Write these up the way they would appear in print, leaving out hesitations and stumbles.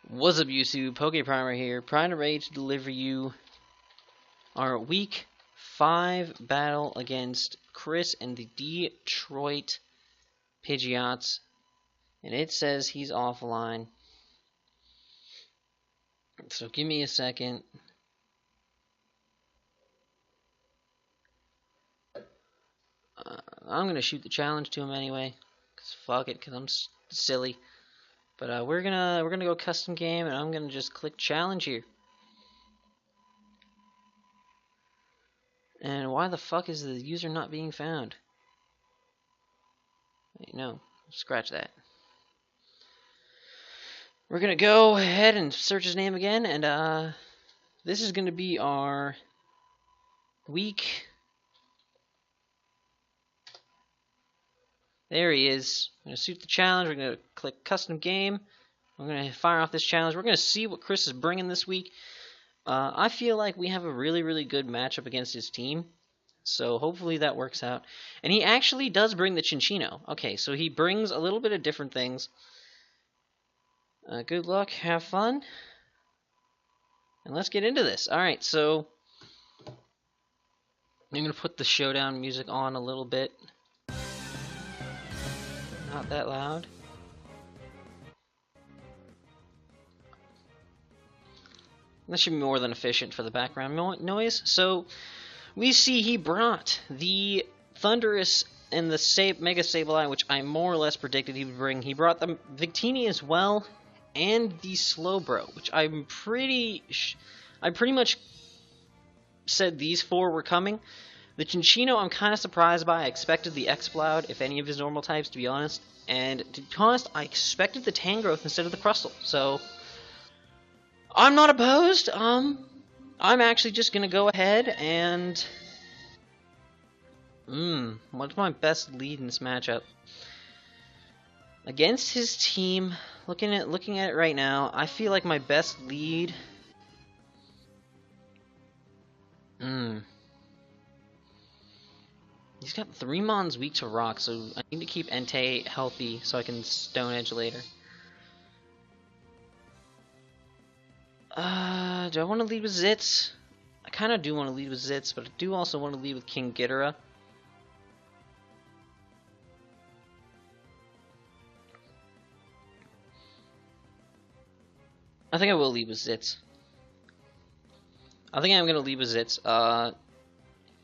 What's up, YouTube? PokePrimer here, primed and ready to deliver you our Week 5 battle against Chris and the Detroit Pidgeots. And it says he's offline. So give me a second. I'm going to shoot the challenge to him anyway. Cause fuck it, because I'm silly. But we're gonna go custom game, and I'm gonna just click challenge here. And why the fuck is the user not being found? Wait, no, scratch that. We're gonna go ahead and search his name again, and this is gonna be our week. There he is. I'm gonna shoot the challenge. We're gonna click custom game. I'm gonna fire off this challenge. We're gonna see what Chris is bringing this week. I feel like we have a really good matchup against his team, so hopefully that works out. And he actually does bring the Chinchino. Okay, so he brings a little bit of different things. Good luck, have fun, and let's get into this. Alright, so I'm gonna put the Showdown music on a little bit. Not that loud. That should be more than efficient for the background noise. So we see he brought the Thunderous and the Mega Sableye, which I more or less predicted he would bring. He brought the Victini as well, and the Slowbro, which I pretty much said these four were coming. The Chinchino I'm kind of surprised by. I expected the Exploud, if any of his normal types, to be honest. And to be honest, I expected the Tangrowth instead of the Crustle. So I'm not opposed. I'm actually just gonna go ahead and what's my best lead in this matchup? Against his team, looking at it right now, I feel like my best lead he's got 3 Mons weak to rock, so I need to keep Entei healthy so I can Stone Edge later. Do I want to lead with Zitz? I kind of do want to lead with Zitz, but I do also want to lead with King Ghidorah. I think I will lead with Zitz. I think I'm gonna lead with Zitz.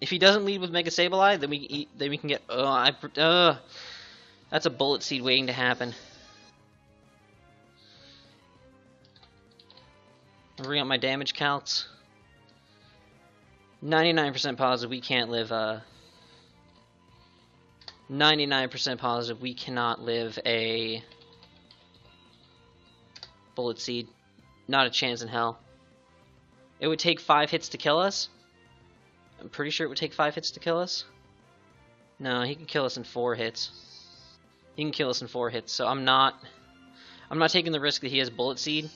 If he doesn't lead with Mega Sableye, then we can get. That's a Bullet Seed waiting to happen. I'll bring up my damage calcs. 99% positive we can't live. 99% positive we cannot live a Bullet Seed. Not a chance in hell. It would take 5 hits to kill us. I'm pretty sure it would take 5 hits to kill us. No, he can kill us in 4 hits. He can kill us in 4 hits, so I'm not taking the risk that he has Bullet Seed.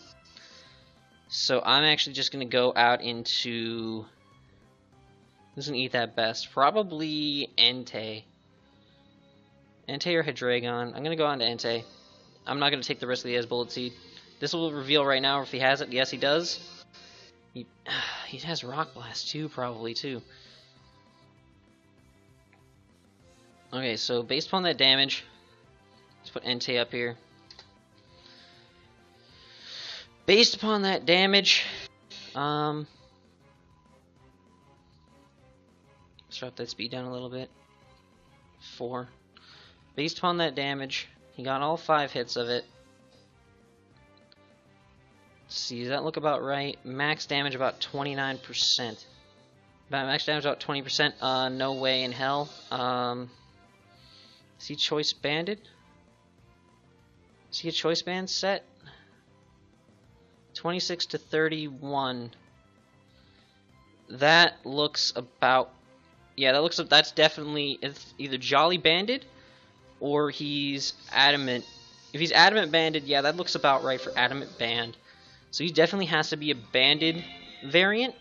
So I'm actually just gonna go out into who's gonna eat that best? Probably Entei. Entei or Hydreigon. I'm gonna go on to Entei. I'm not gonna take the risk that he has Bullet Seed. This will reveal right now if he has it. Yes, he does. He has Rock Blast too, probably too. Okay, so based upon that damage, let's put Entei up here. Based upon that damage, let's drop that speed down a little bit. 4. Based upon that damage, he got all 5 hits of it. Let's see, does that look about right? Max damage about 29%. Max damage about 20%. No way in hell. Is he choice banded? Is he a choice band set? 26 to 31. That looks about. Yeah, that's definitely. It's either Jolly banded or he's adamant. If he's adamant banded, yeah, that looks about right for adamant band. So he definitely has to be a banded variant.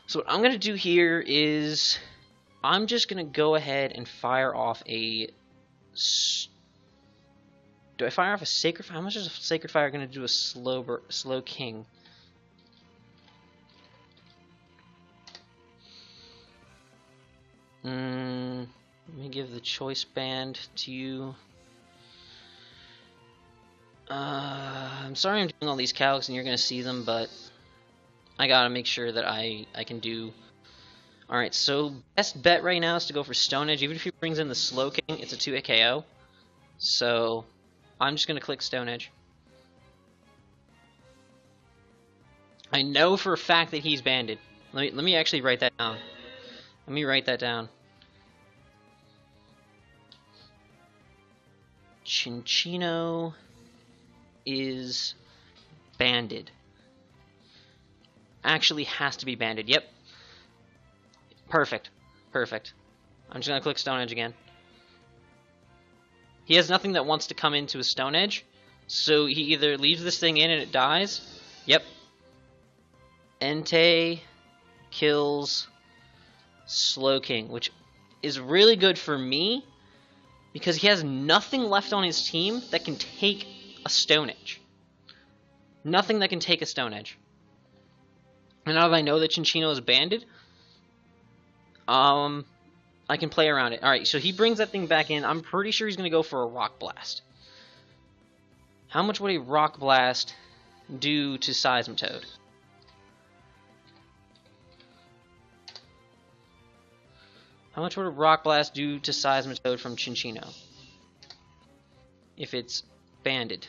So what I'm going to do here is I'm just going to go ahead and fire off a Stone Do I fire off a Sacred Fire? How much is a Sacred Fire going to do a slow king? Let me give the choice band to you. I'm sorry I'm doing all these calcs and you're going to see them, but I gotta make sure that I can do. Alright, so best bet right now is to go for Stone Edge. Even if he brings in the Slow King, it's a 2-hit KO. So I'm just going to click Stone Edge. I know for a fact that he's banded. Let me actually write that down. Let me write that down. Cinccino is banded. Actually has to be banded. Yep. Perfect. Perfect. I'm just going to click Stone Edge again. He has nothing that wants to come into a Stone Edge, so he either leaves this thing in and it dies. Yep. Entei kills Slow King, which is really good for me because he has nothing left on his team that can take a Stone Edge. Nothing that can take a Stone Edge. And now that I know that Cinccino is banded, I can play around it. Alright, so he brings that thing back in. I'm pretty sure he's going to go for a Rock Blast. How much would a Rock Blast do to Seismitoad? How much would a Rock Blast do to Seismitoad from Cinccino? If it's banded.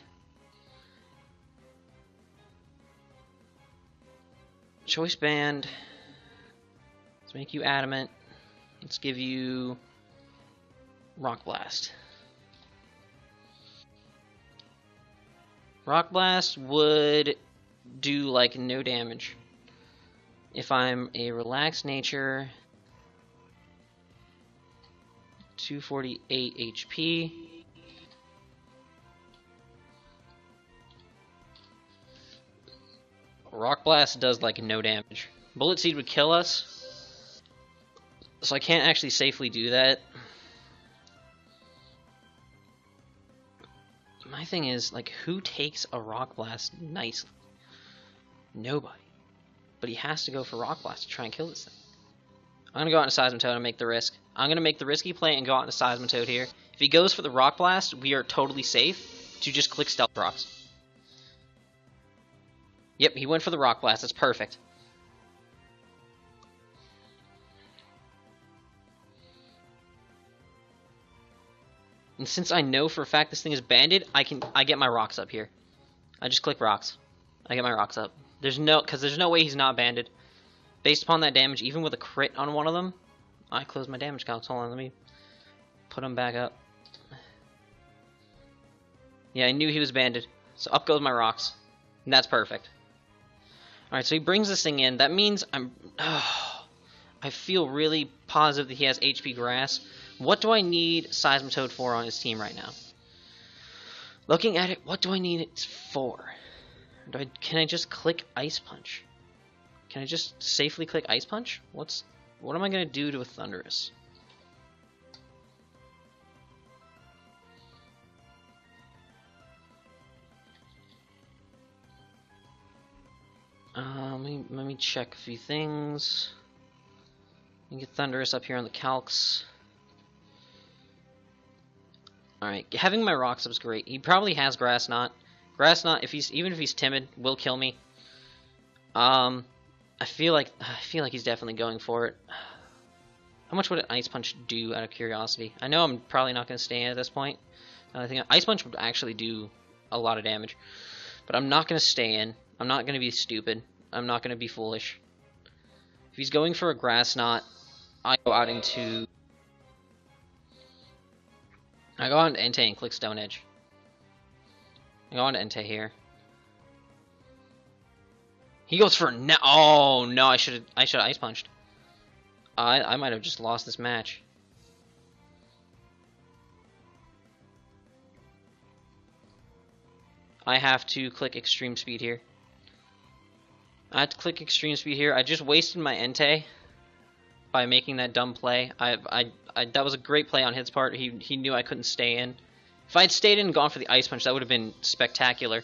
Choice band. Let's make you adamant. Let's give you Rock Blast. Rock Blast would do like no damage. If I'm a relaxed nature, 248 HP. Rock Blast does like no damage. Bullet Seed would kill us, so I can't actually safely do that. My thing is, like, who takes a Rock Blast nicely? Nobody. But he has to go for Rock Blast to try and kill this thing. I'm going to go out into Seismitoad and make the risk. I'm going to make the risky play and go out into Seismitoad here. If he goes for the Rock Blast, we are totally safe to just click Stealth Rocks. Yep, he went for the Rock Blast. That's perfect. And since I know for a fact this thing is banded, I get my rocks up here. I just click rocks. I get my rocks up. There's no way he's not banded. Based upon that damage, even with a crit on one of them, I closed my damage calcs. Hold on, let me put him back up. Yeah, I knew he was banded. So up goes my rocks. And that's perfect. Alright, so he brings this thing in. That means I feel really positive that he has HP Grass. What do I need Seismitoad for on his team right now? Looking at it, what do I need it for? Can I just click Ice Punch? Can I just safely click Ice Punch? What am I going to do to a Thundurus? Let me check a few things. Let me get Thundurus up here on the calcs. Alright, having my Rocks up is great. He probably has Grass Knot. Grass Knot, even if he's timid, will kill me. I feel like he's definitely going for it. How much would an Ice Punch do out of curiosity? I know I'm probably not going to stay in at this point. I think Ice Punch would actually do a lot of damage. But I'm not going to stay in. I'm not going to be stupid. I'm not going to be foolish. If he's going for a Grass Knot, I go out into Entei and click Stone Edge. I go on to Entei here. He goes for oh no! I should have Ice Punched. I might have just lost this match. I have to click Extreme Speed here. I have to click Extreme Speed here. I just wasted my Entei by making that dumb play. That was a great play on his part. He knew I couldn't stay in. If I had stayed in and gone for the Ice Punch, that would have been spectacular.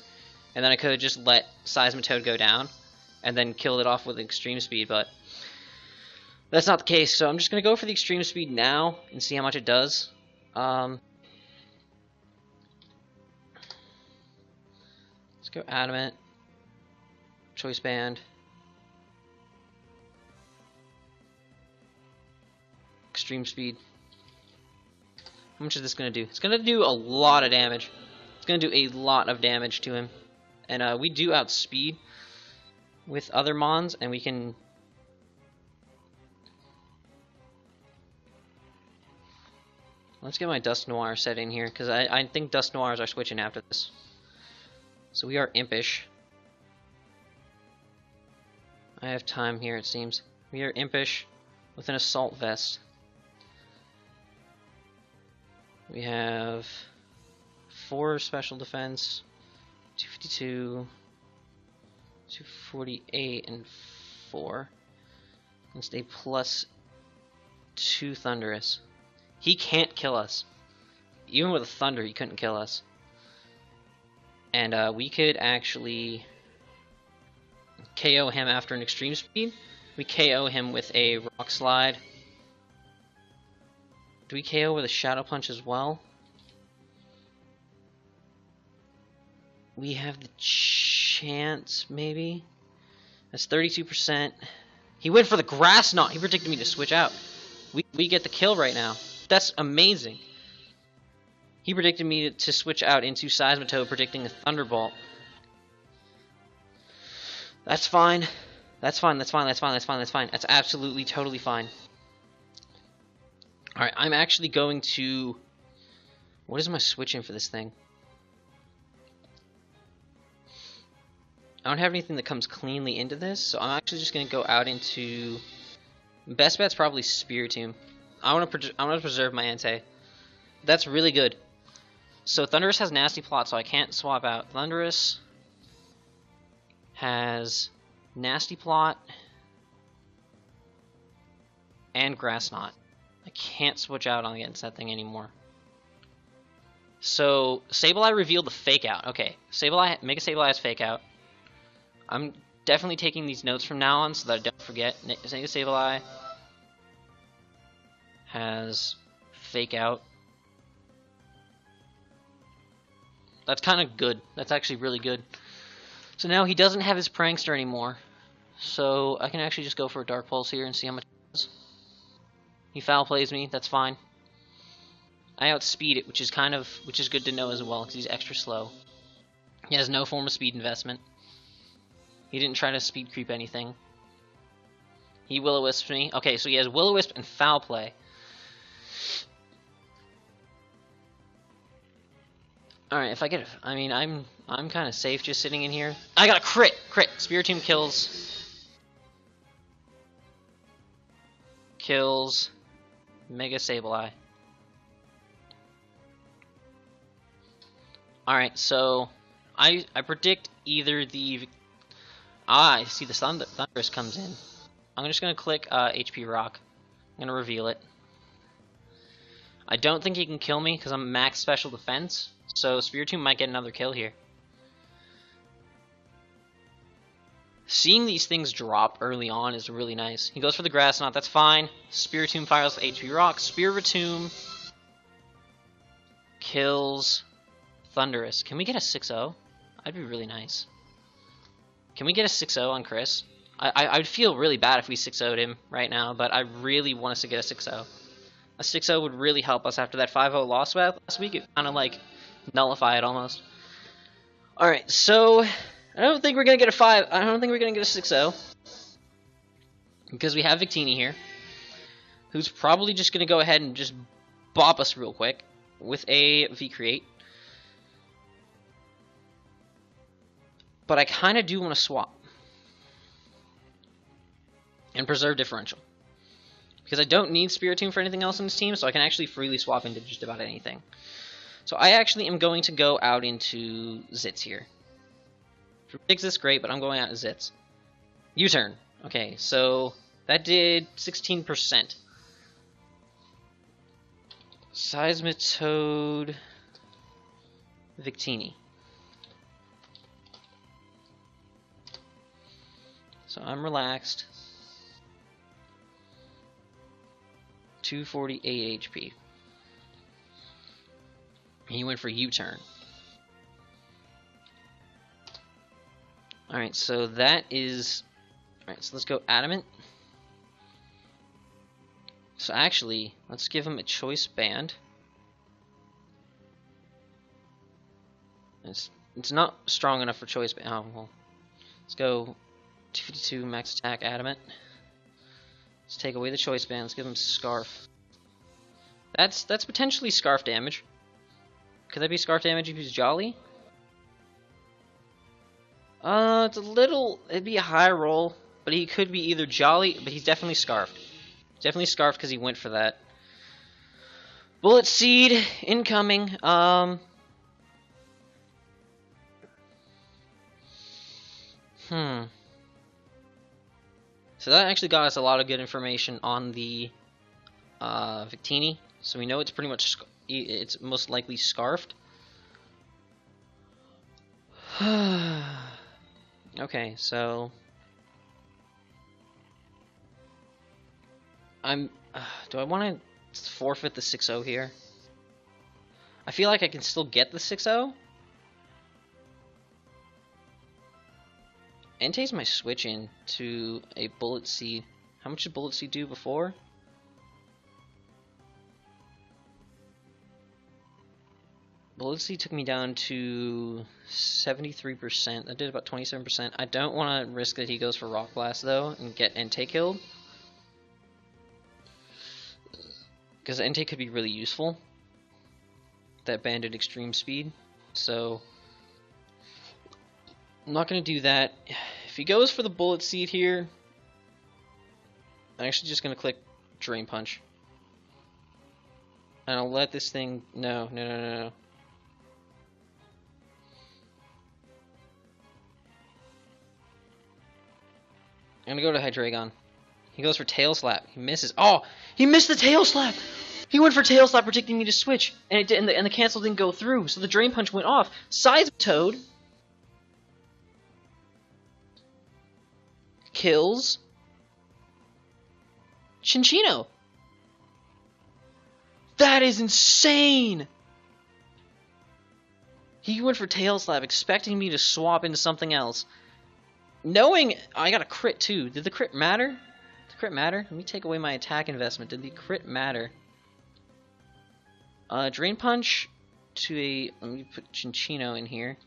And then I could have just let Seismitoad go down and then killed it off with Extreme Speed, but that's not the case. So I'm just going to go for the Extreme Speed now and see how much it does. Let's go Adamant, Choice Band, Extreme Speed. How much is this going to do? It's going to do a lot of damage. It's going to do a lot of damage to him. And we do outspeed with other Mons, and we can... Let's get my Dust Noir set in here, because I think Dust Noirs are switching after this. So we are Impish. I have time here, it seems. We are Impish with an Assault Vest. We have 4 special defense, 252, 248, and 4. And stay plus 2 Thunderous. He can't kill us. Even with a Thunder, he couldn't kill us. And we could actually KO him after an Extreme Speed. We KO him with a Rock Slide. Do we KO with a Shadow Punch as well? We have the chance, maybe? That's 32%. He went for the Grass Knot. He predicted me to switch out. We get the kill right now. That's amazing. He predicted me to switch out into Seismitoad, predicting a Thunderbolt. That's fine. That's fine. That's fine. That's fine. That's fine. That's fine. That's absolutely, totally fine. Alright, I'm actually going to... What is my switching for this thing? I don't have anything that comes cleanly into this, so I'm actually just going to go out into... Best bet's probably Spiritomb. I want to preserve my Entei. That's really good. So Thundurus has Nasty Plot, so I can't swap out. Thundurus has Nasty Plot and Grass Knot. I can't switch out on against that thing anymore. So Sableye revealed the Fake Out. Okay, Sableye, Mega Sableye has Fake Out. I'm definitely taking these notes from now on so that I don't forget. Mega Sableye has Fake Out. That's kind of good. That's actually really good. So now he doesn't have his Prankster anymore. So I can actually just go for a Dark Pulse here and see how much it does. He foul plays me, that's fine. I outspeed it, which is good to know as well, because he's extra slow. He has no form of speed investment. He didn't try to speed creep anything. He Will-O-Wisps me. Okay, so he has Will-O-Wisp and Foul Play. Alright, if I get it, I mean, I'm kind of safe just sitting in here. I got a crit! Crit! Spiritomb kills Mega Sableye. Alright, so I predict either the... I see the Thundurus comes in. I'm just going to click HP Rock. I'm going to reveal it. I don't think he can kill me because I'm max special defense. So Spiritomb might get another kill here. Seeing these things drop early on is really nice. He goes for the Grass Knot, that's fine. Spiritomb fires with HP Rock. Spiritomb kills Thundurus. Can we get a 6-0? That'd be really nice. Can we get a 6-0 on Chris? I'd feel really bad if we 6-0'd him right now, but I really want us to get a 6-0. A 6-0 would really help us after that 5-0 loss last week. It kind of like nullify it almost. Alright, so I don't think we're gonna get a 5. I don't think we're gonna get a 6-0. Because we have Victini here, who's probably just gonna go ahead and just bop us real quick with a V-Create. But I kind of do want to swap and preserve differential. Because I don't need Spiritomb for anything else in this team, so I can actually freely swap into just about anything. So I actually am going to go out into Zitz here. Predicts this great, but I'm going out to Zitz. U-turn. Okay, so that did 16%. Seismitoad Victini. So I'm relaxed. 248 HP. He went for U-turn. Alright, so that is... Alright, so let's go Adamant. So actually, let's give him a choice band. It's not strong enough for choice band. Oh, well. Let's go 252 max attack Adamant. Let's take away the choice band. Let's give him Scarf. That's potentially Scarf damage. Could that be Scarf damage if he's Jolly? It's a little... It'd be a high roll, but he could be either Jolly, but he's definitely Scarfed. Definitely Scarfed because he went for that. Bullet Seed incoming. So that actually got us a lot of good information on the Victini. So we know it's pretty much... It's most likely Scarfed. Okay, so... do I want to forfeit the 6-0 here? I feel like I can still get the 6-0. Entei's my switch in to a Bullet Seed. How much did Bullet Seed do before? Bullet Seed took me down to 73%. I did about 27%. I don't want to risk that he goes for Rock Blast though and get Entei killed. Because Entei could be really useful. That banded extreme speed. So I'm not going to do that. If he goes for the Bullet Seed here, I'm actually just going to click Drain Punch. And I'll let this thing... No. I'm going to go to Hydreigon. He goes for Tail Slap. He misses. Oh! He missed the Tail Slap! He went for Tail Slap, predicting me to switch. And it didn't, and the cancel didn't go through, so the Drain Punch went off. Toad kills Chinchino. That is insane! He went for Tail Slap, expecting me to swap into something else. Knowing I got a crit too. Did the crit matter? Did the crit matter? Let me take away my attack investment. Did the crit matter? Drain Punch to a... Let me put Chinchino in here.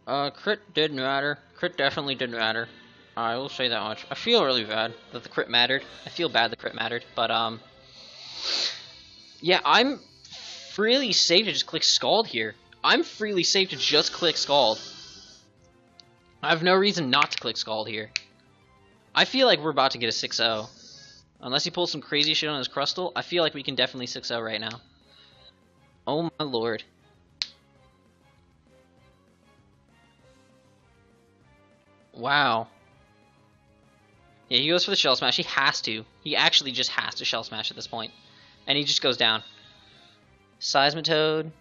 Crit did matter. Crit definitely did matter. I will say that much. I feel really bad that the crit mattered. I feel bad the crit mattered. But, yeah, I'm freely safe to just click Scald here. I'm freely safe to just click Scald. I have no reason not to click Scald here. I feel like we're about to get a 6-0. Unless he pulls some crazy shit on his Crustle, I feel like we can definitely 6-0 right now. Oh my lord. Wow. Yeah, he goes for the Shell Smash. He has to. He actually just has to Shell Smash at this point. And he just goes down. Seismitoad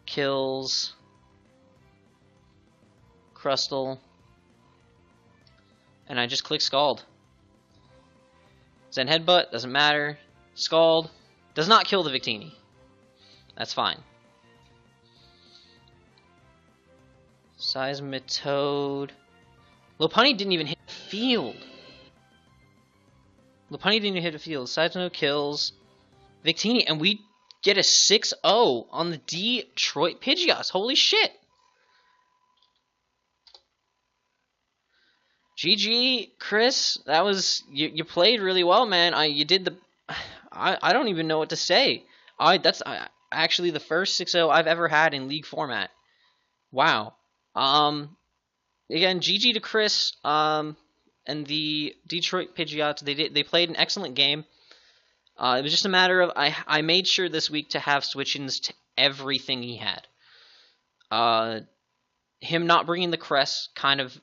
kills Crustle. And I just click Scald. Zen Headbutt, doesn't matter. Scald does not kill the Victini. That's fine. Seismitoad. Lopunny didn't even hit the field. Lopunny didn't even hit the field. Seismitoad kills Victini, and we get a 6-0 on the Detroit Pidgeots. Holy shit! GG, Chris. That was you played really well, man. You did the. I don't even know what to say. That's actually the first 6-0 I've ever had in League format. Wow. Again, GG to Chris. And the Detroit Pidgeots. They played an excellent game. It was just a matter of I made sure this week to have switch-ins to everything he had. Him not bringing the crest kind of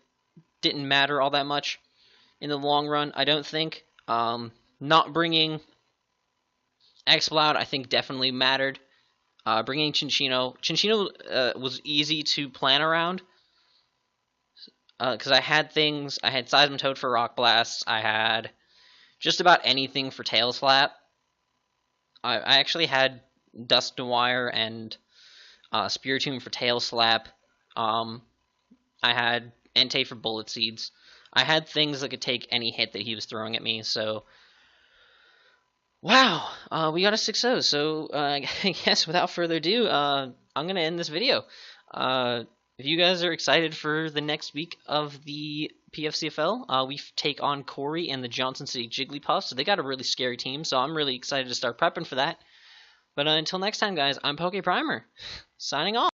didn't matter all that much in the long run, I don't think. Not bringing Exploud, I think, definitely mattered. Bringing Cinccino was easy to plan around. Because I had Seismitoad for Rock Blast. I had just about anything for Tail Slap. I actually had Dusknoir and Spiritomb for Tail Slap. I had Entei for Bullet Seeds. I had things that could take any hit that he was throwing at me, so... Wow, we got a 6-0, so I guess without further ado, I'm going to end this video. If you guys are excited for the next week of the PFCFL, we take on Corey and the Johnson City Jigglypuff, so they got a really scary team, so I'm really excited to start prepping for that. But until next time, guys, I'm PokePrimer, signing off.